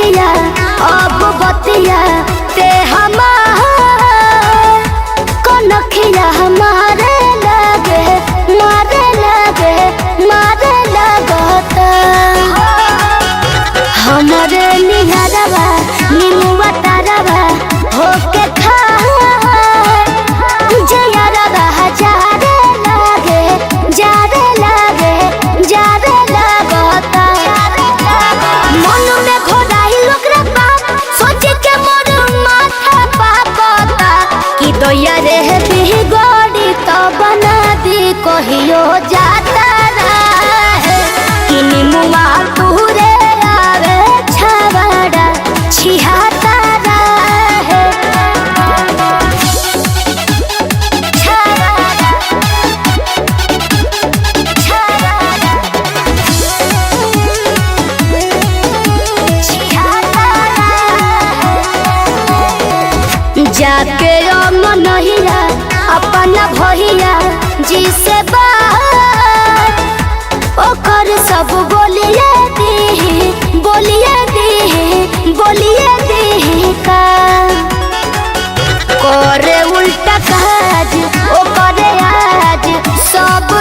सखिया अब बतिया ते हमार कनखिया हमारे लगे मारे लगता हमारे निहरवा निमुआ तारवा होके खा जयरवा जारे लगता मन में घोड़ाई लोग रे बाप सोच के मोर माथा पाकता कि दोया रे बिगड़ी तो बना दी कहियो जाता रहे कि निमुआ तूरे आवे छवड़ा छिहाता रहे जाके मनहिया अपना भैया जी से बात ओकर सब बोलिए दी का करे उल्टा काज ओकर आज सब